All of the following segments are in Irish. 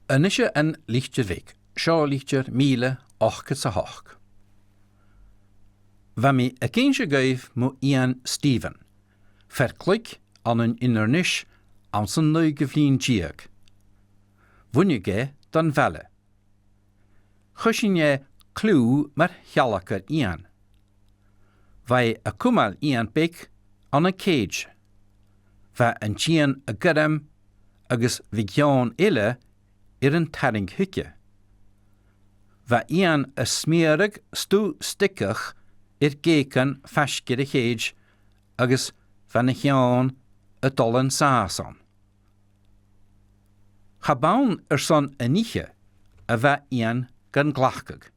Inise an Litir Bheag, Sgeulachd míle ochcha sa hoch. Va mi a céinse gaibh mo Iain Stephen, fear-cluig an Inverness an san naoidheamh. Bhuinne don bheile. Chusin clú mar Sgeulachd Iain. Vai a cumal Iain Bheag an a cage. Va an tían a garam agus vigán ile an taring huike. Va Iain a smearig stú stickach gécan feisceir a chéid agus van a cheán a dolan sásan. Chabán son a níche a bheith Iain gan glachcag,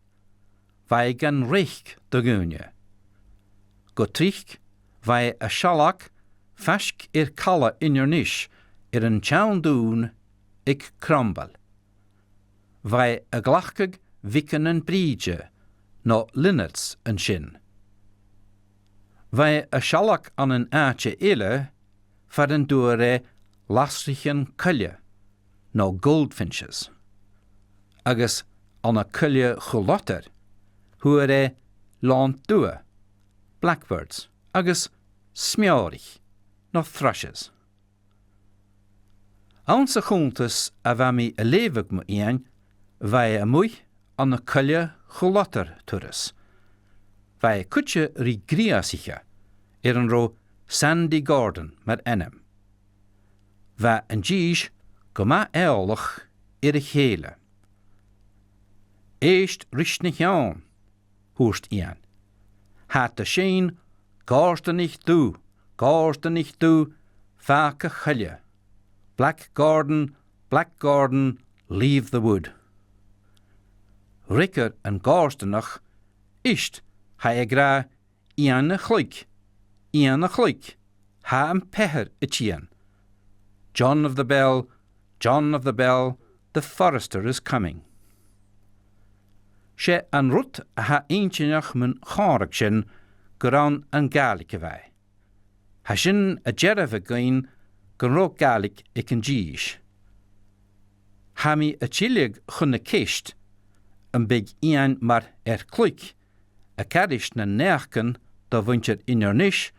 vai gan réich do gúne. Go trích vai a Sgeulachd feisc calla Inverness an tean dún ag crambal. Vai a glachcag vican an bríide nó linnets an sin. Vai a Sgeulachd an áte ile far an dúre lasrichan cuille nó goldfinches. Agus an a cuille chulatar huare lán dua, blackbirds, agus smeorich nó thrushes. An sa chuntas a bheith mi a lévig mo Iain, vai a mui an a cuille chulatar turas. Vai kutje rí gríasicha an ro Sandy Garden mar enem. Va an díis go ma eolach a chéile. Éist ris na cheán, húst Iain. Hát a sin gásta nicht dú, fáca chuile. Black garden, leave the wood. Ricker an gástanach, ist ha a gra Iain na chluig, ha an peher a tían. John of the Bell, the forester is coming. Se an rut a ha eintjinach mun chárach sin gur an Gaelic a bheith. Ha sin a jeref a gain gur ro Gaelic ag an díis. Ha mi a tílig chun na céist an big Iain mar cluig a cadish na neachcan do bhaintear Inverness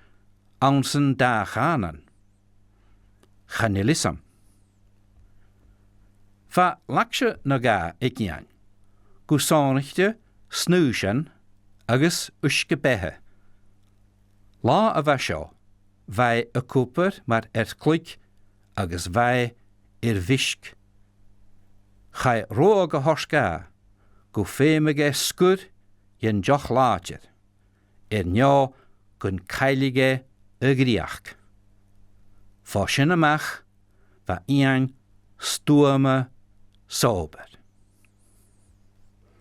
an san dá chánan. Chanelisam. Fa lakshe na ga ag Iain. Gúsánachte, snúsan, agus uisce bethe. Lá a bheith seo, vai a cúpar mar cluig agus vai visc. Chai roag a horsca, go féimige skur jen Jock látir. Njá gun cailige a gríach. Fá sin amach, va Iain stúama sober.